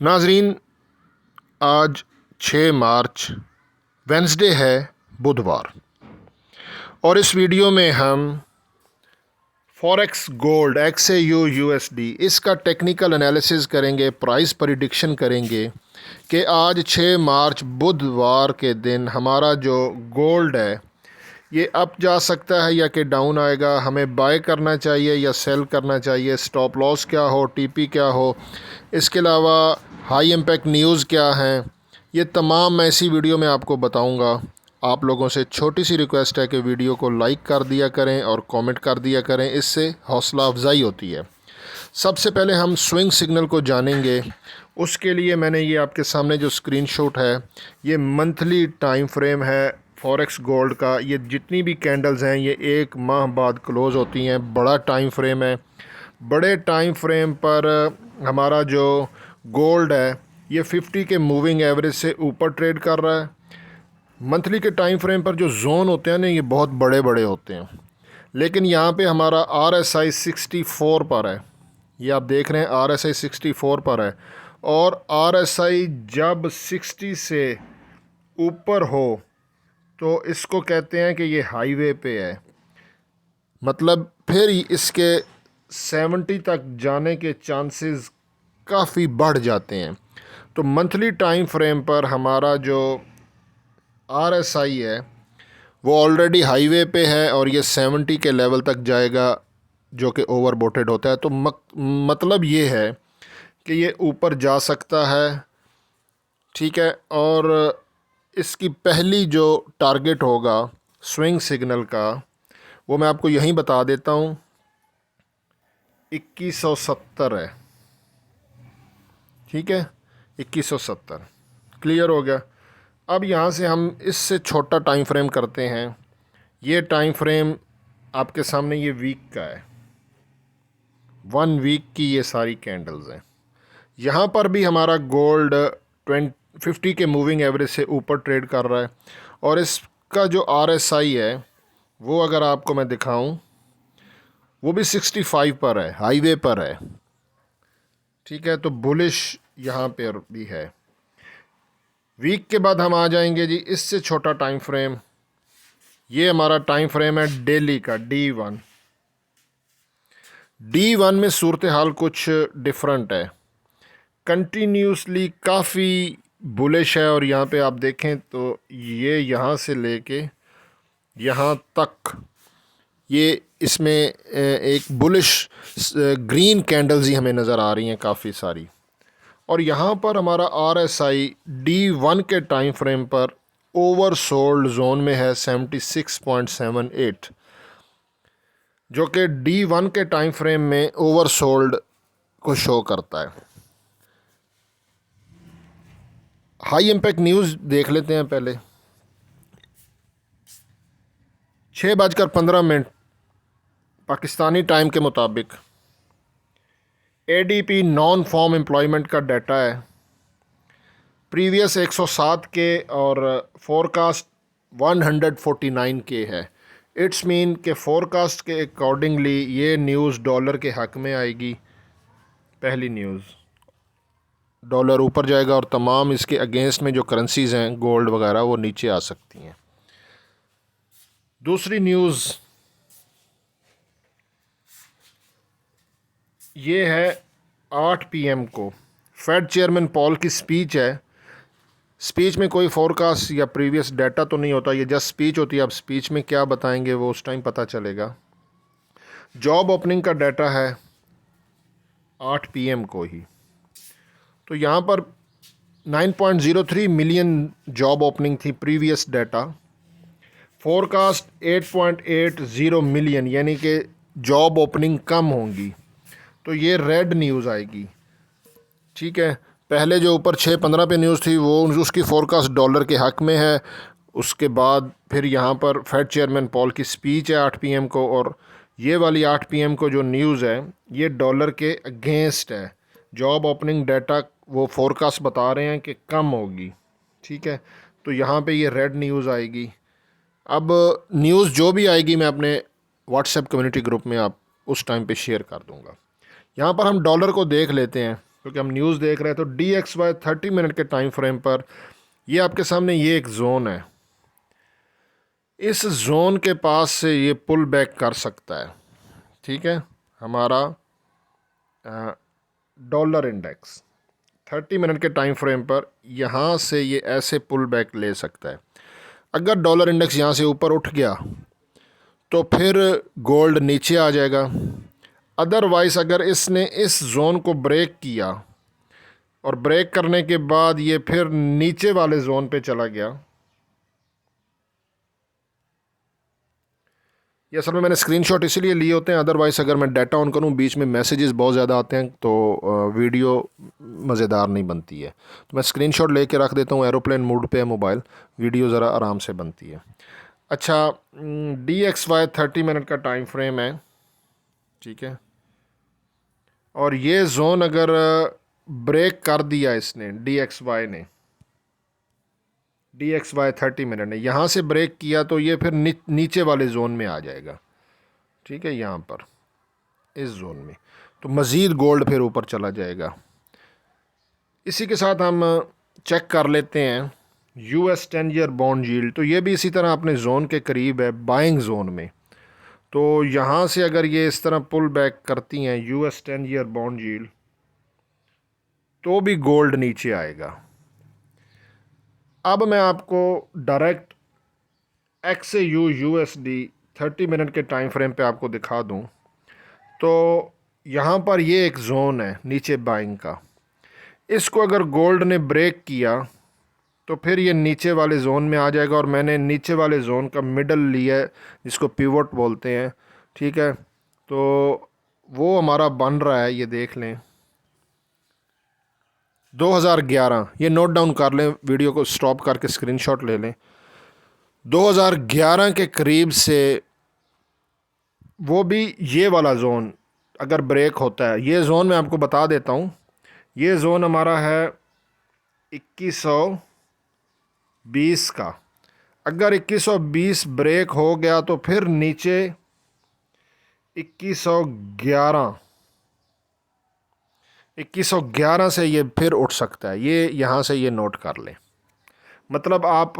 नाजरीन, आज 6 मार्च वेंसडे है, बुधवार। और इस वीडियो में हम फॉरेक्स गोल्ड XAU USD इसका टेक्निकल एनालिसिस करेंगे, प्राइस प्रेडिक्शन करेंगे कि आज 6 मार्च बुधवार के दिन हमारा जो गोल्ड है ये अप जा सकता है या कि डाउन आएगा, हमें बाय करना चाहिए या सेल करना चाहिए, स्टॉप लॉस क्या हो, TP क्या हो, इसके अलावा हाई इम्पैक्ट न्यूज़ क्या हैं, ये तमाम मैं इसी वीडियो में आपको बताऊंगा। आप लोगों से छोटी सी रिक्वेस्ट है कि वीडियो को लाइक कर दिया करें और कमेंट कर दिया करें, इससे हौसला अफजाई होती है। सबसे पहले हम स्विंग सिग्नल को जानेंगे। उसके लिए मैंने ये आपके सामने जो स्क्रीनशॉट है ये मंथली टाइम फ्रेम है फॉरेक्स गोल्ड का। ये जितनी भी कैंडल्स हैं ये 1 माह बाद क्लोज़ होती हैं। बड़ा टाइम फ्रेम है। बड़े टाइम फ्रेम पर हमारा जो गोल्ड है ये 50 के मूविंग एवरेज से ऊपर ट्रेड कर रहा है। मंथली के टाइम फ्रेम पर जो जोन होते हैं ना ये बहुत बड़े बड़े होते हैं, लेकिन यहाँ पे हमारा RSI 64 पर है। ये आप देख रहे हैं RSI 64 पर है। और RSI जब 60 से ऊपर हो तो इसको कहते हैं कि ये हाईवे पे है, मतलब फिर इसके 70 तक जाने के चांसेस काफ़ी बढ़ जाते हैं। तो मंथली टाइम फ्रेम पर हमारा जो RSI है वो ऑलरेडी हाईवे पे है और ये 70 के लेवल तक जाएगा जो कि ओवरबोटेड होता है। तो मतलब ये है कि ये ऊपर जा सकता है, ठीक है। और इसकी पहली जो टारगेट होगा स्विंग सिग्नल का वो मैं आपको यहीं बता देता हूँ, 2170 है, ठीक है। 2170 क्लियर हो गया। अब यहाँ से हम इससे छोटा टाइम फ्रेम करते हैं। ये टाइम फ्रेम आपके सामने ये वीक का है, 1 वीक की ये सारी कैंडल्स हैं। यहाँ पर भी हमारा गोल्ड 50 के मूविंग एवरेज से ऊपर ट्रेड कर रहा है। और इसका जो RSI है वो अगर आपको मैं दिखाऊं वो भी 65 पर है, हाईवे पर है, ठीक है। तो बुलिश यहाँ पर भी है। वीक के बाद हम आ जाएंगे जी इससे छोटा टाइम फ्रेम। ये हमारा टाइम फ्रेम है डेली का, D1 में सूरत हाल कुछ डिफरेंट है, कंटिन्यूसली काफ़ी बुलिश है। और यहाँ पे आप देखें तो ये यहाँ से लेके यहाँ तक ये इसमें एक बुलिश ग्रीन कैंडल्स ही हमें नज़र आ रही हैं काफ़ी सारी। और यहाँ पर हमारा RSI D1 के टाइम फ्रेम पर ओवरसोल्ड जोन में है 76.78, जो कि D1 के टाइम फ्रेम में ओवरसोल्ड को शो करता है। हाई इम्पैक्ट न्यूज़ देख लेते हैं पहले। 6:15 पाकिस्तानी टाइम के मुताबिक ADP नॉन फॉर्म एम्प्लॉयमेंट का डाटा है। प्रीवियस 107 के और फोरकास्ट 149 के है। इट्स मीन के फोरकास्ट के अकॉर्डिंगली ये न्यूज़ डॉलर के हक़ में आएगी। पहली न्यूज़, डॉलर ऊपर जाएगा और तमाम इसके अगेंस्ट में जो करेंसीज़ हैं गोल्ड वगैरह वो नीचे आ सकती हैं। दूसरी न्यूज़ ये है 8 PM को फेड चेयरमैन पॉल की स्पीच है। स्पीच में कोई फोरकास्ट या प्रीवियस डाटा तो नहीं होता, ये जस्ट स्पीच होती है। अब स्पीच में क्या बताएंगे वो उस टाइम पता चलेगा। जॉब ओपनिंग का डाटा है 8 PM को ही। तो यहाँ पर 9.03 मिलियन जॉब ओपनिंग थी प्रीवियस डाटा। फोरकास्ट 8.80 मिलियन, यानी कि जॉब ओपनिंग कम होंगी। तो ये रेड न्यूज़ आएगी, ठीक है। पहले जो ऊपर 6:15 पे न्यूज़ थी वो उसकी फोरकास्ट डॉलर के हक़ में है। उसके बाद फिर यहाँ पर फेड चेयरमैन पॉल की स्पीच है 8 PM को, और ये वाली 8 PM को जो न्यूज़ है ये डॉलर के अगेंस्ट है। जॉब ओपनिंग डाटा वो फोरकास्ट बता रहे हैं कि कम होगी, ठीक है। तो यहाँ पे ये रेड न्यूज़ आएगी। अब न्यूज़ जो भी आएगी मैं अपने व्हाट्सएप कम्युनिटी ग्रुप में आप उस टाइम पे शेयर कर दूँगा। यहाँ पर हम डॉलर को देख लेते हैं। क्योंकि हम न्यूज़ देख रहे हैं। तो DXY 30 मिनट के टाइम फ्रेम पर ये आपके सामने ये एक जोन है, इस जोन के पास से ये पुल बैक कर सकता है। ठीक है, हमारा डॉलर इंडेक्स 30 मिनट के टाइम फ्रेम पर यहाँ से ये ऐसे पुल बैक ले सकता है। अगर डॉलर इंडेक्स यहाँ से ऊपर उठ गया तो फिर गोल्ड नीचे आ जाएगा। अदरवाइज़ अगर इसने इस जोन को ब्रेक किया और ब्रेक करने के बाद ये फिर नीचे वाले जोन पे चला गया, ये असल में मैंने स्क्रीनशॉट इसीलिए लिए होते हैं, अदरवाइज़ अगर मैं डाटा ऑन करूं बीच में मैसेजेस बहुत ज़्यादा आते हैं तो वीडियो मज़ेदार नहीं बनती है। तो मैं स्क्रीनशॉट लेके रख देता हूं, एरोप्लेन मोड पे है मोबाइल, वीडियो ज़रा आराम से बनती है। अच्छा, DXY 30 मिनट का टाइम फ्रेम है, ठीक है। और ये जोन अगर ब्रेक कर दिया इसने, DXY 30 मिनट ने यहाँ से ब्रेक किया तो ये फिर नीचे वाले जोन में आ जाएगा। ठीक है, यहाँ पर इस जोन में तो मज़ीद गोल्ड फिर ऊपर चला जाएगा। इसी के साथ हम चेक कर लेते हैं US 10 ईयर बॉन्ड यील्ड। तो ये भी इसी तरह अपने जोन के करीब है, बाइंग जोन में। तो यहाँ से अगर ये इस तरह पुल बैक करती हैं US 10 ईयर बॉन्ड यील्ड, तो भी गोल्ड नीचे आएगा। अब मैं आपको डायरेक्ट XAU USD 30 मिनट के टाइम फ्रेम पे आपको दिखा दूं। तो यहाँ पर ये एक जोन है नीचे बाइंग का, इसको अगर गोल्ड ने ब्रेक किया तो फिर ये नीचे वाले जोन में आ जाएगा। और मैंने नीचे वाले जोन का मिडल लिया है, जिसको पिवट बोलते हैं। ठीक है, तो वो हमारा बन रहा है, ये देख लें 2011, ये नोट डाउन कर लें, वीडियो को स्टॉप करके स्क्रीनशॉट ले लें। 2011 के करीब से वो भी ये वाला जोन अगर ब्रेक होता है, ये जोन मैं आपको बता देता हूँ, ये जोन हमारा है 2120 का। अगर 2120 ब्रेक हो गया तो फिर नीचे 2111 से ये फिर उठ सकता है। ये यहाँ से ये नोट कर लें, मतलब आप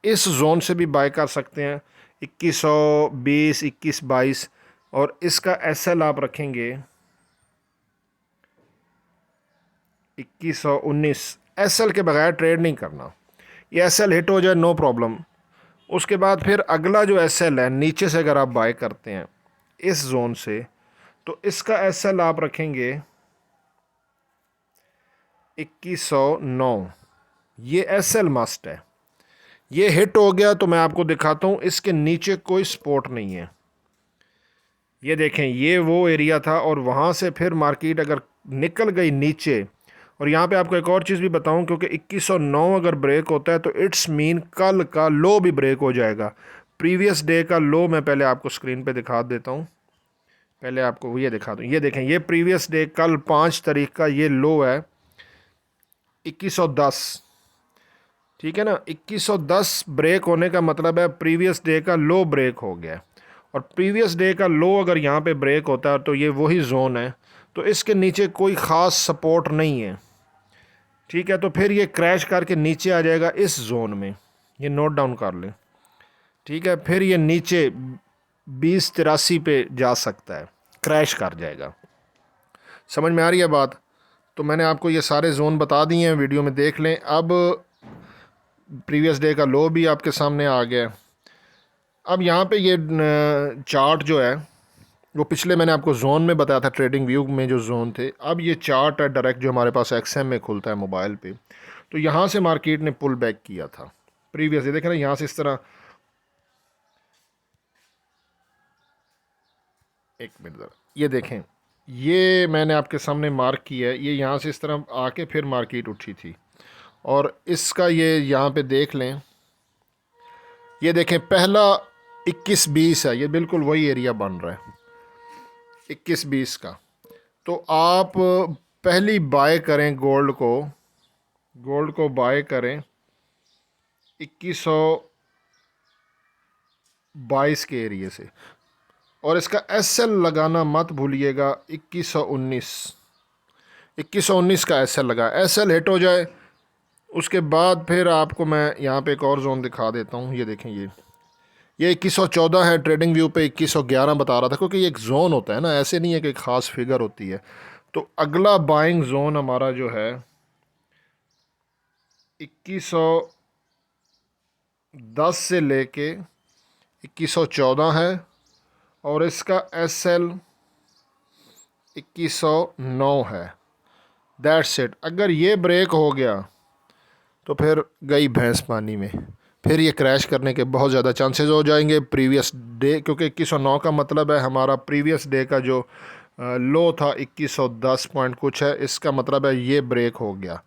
इस जोन से भी बाय कर सकते हैं 2120, 2122। और इसका SL आप रखेंगे 2119। SL के बगैर ट्रेड नहीं करना, ये SL हिट हो जाए नो प्रॉब्लम। उसके बाद फिर अगला जो SL है नीचे से अगर आप बाय करते हैं इस जोन से, तो इसका SL आप रखेंगे 2109। ये SL मस्ट है। ये हिट हो गया तो मैं आपको दिखाता हूँ, इसके नीचे कोई सपोर्ट नहीं है। ये देखें, ये वो एरिया था और वहाँ से फिर मार्केट अगर निकल गई नीचे। और यहाँ पे आपको एक और चीज़ भी बताऊँ, क्योंकि 2109 अगर ब्रेक होता है तो इट्स मीन कल का लो भी ब्रेक हो जाएगा। प्रीवियस डे का लो मैं पहले आपको स्क्रीन पे दिखा देता हूँ, पहले आपको ये दिखा दूँ। ये देखें, ये प्रीवियस डे कल 5 तारीख का ये लो है 2110। ठीक है ना, 2110 ब्रेक होने का मतलब है प्रीवियस डे का लो ब्रेक हो गया। और प्रीवियस डे का लो अगर यहाँ पे ब्रेक होता है तो ये वही जोन है, तो इसके नीचे कोई ख़ास सपोर्ट नहीं है। ठीक है, तो फिर ये क्रैश करके नीचे आ जाएगा इस जोन में, ये नोट डाउन कर लें। ठीक है, फिर ये नीचे 2083 पे जा सकता है, क्रैश कर जाएगा। समझ में आ रही है बात? तो मैंने आपको ये सारे जोन बता दिए हैं, वीडियो में देख लें। अब प्रीवियस डे का लो भी आपके सामने आ गया। अब यहाँ पे ये चार्ट जो है वो पिछले मैंने आपको जोन में बताया था, ट्रेडिंग व्यू में जो जोन थे। अब ये चार्ट है डायरेक्ट जो हमारे पास XM में खुलता है मोबाइल पे। तो यहाँ से मार्केट ने पुल बैक किया था प्रीवियस, ये देखें ना, यहाँ से इस तरह, एक मिनट ज़रा, ये देखें, ये मैंने आपके सामने मार्क किया है, ये यहाँ से इस तरह आके फिर मार्केट उठी थी। और इसका ये यहाँ पे देख लें, ये देखें पहला 2120 है, ये बिल्कुल वही एरिया बन रहा है 2120 का। तो आप पहली बाय करें गोल्ड को बाय करें 2122 के एरिए से। और इसका SL लगाना मत भूलिएगा 2119। 2119 का एस एल लगा, एस एल हिट हो जाए उसके बाद फिर आपको मैं यहाँ पे एक और जोन दिखा देता हूँ। ये देखें, ये 2114 है, ट्रेडिंग व्यू पे 2111 बता रहा था, क्योंकि ये एक जोन होता है ना, ऐसे नहीं है कि ख़ास फिगर होती है। तो अगला बाइंग जोन हमारा जो है 2110 से लेके 2114 है, और इसका एस एल 2109 है। That's it. अगर ये ब्रेक हो गया तो फिर गई भैंस पानी में, फिर ये क्रैश करने के बहुत ज़्यादा चांसेस हो जाएंगे प्रीवियस डे, क्योंकि 2109 का मतलब है हमारा प्रीवियस डे का जो लो था 2110 पॉइंट कुछ है, इसका मतलब है ये ब्रेक हो गया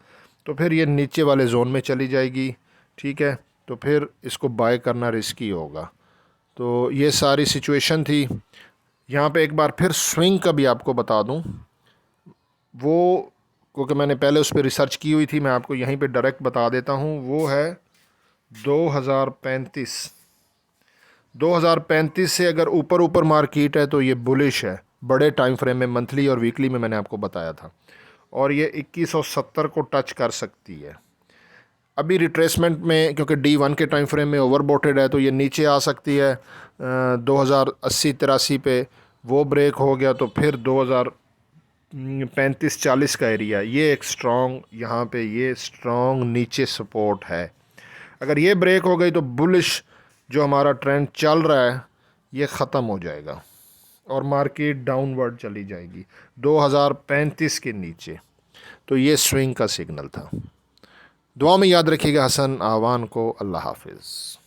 तो फिर ये नीचे वाले जोन में चली जाएगी। ठीक है, तो फिर इसको बाय करना रिस्की होगा। तो ये सारी सिचुएशन थी। यहाँ पे एक बार फिर स्विंग का भी आपको बता दूँ, वो क्योंकि मैंने पहले उस पर रिसर्च की हुई थी, मैं आपको यहीं पे डायरेक्ट बता देता हूँ। वो है 2035। 2035 से अगर ऊपर ऊपर मार्केट है तो ये बुलिश है, बड़े टाइम फ्रेम में, मंथली और वीकली में मैंने आपको बताया था, और ये 2170 को टच कर सकती है। अभी रिट्रेसमेंट में, क्योंकि D1 के टाइम फ्रेम में ओवरबोटेड है, तो ये नीचे आ सकती है 2080-83 पे। वो ब्रेक हो गया तो फिर 2035-40 का एरिया, ये एक स्ट्रॉन्ग, यहाँ पे ये स्ट्रॉन्ग नीचे सपोर्ट है। अगर ये ब्रेक हो गई तो बुलिश जो हमारा ट्रेंड चल रहा है ये ख़त्म हो जाएगा और मार्केट डाउनवर्ड चली जाएगी 2035 के नीचे। तो ये स्विंग का सिग्नल था। दुआ में याद रखिएगा हसन आवान को। अल्लाह हाफिज़।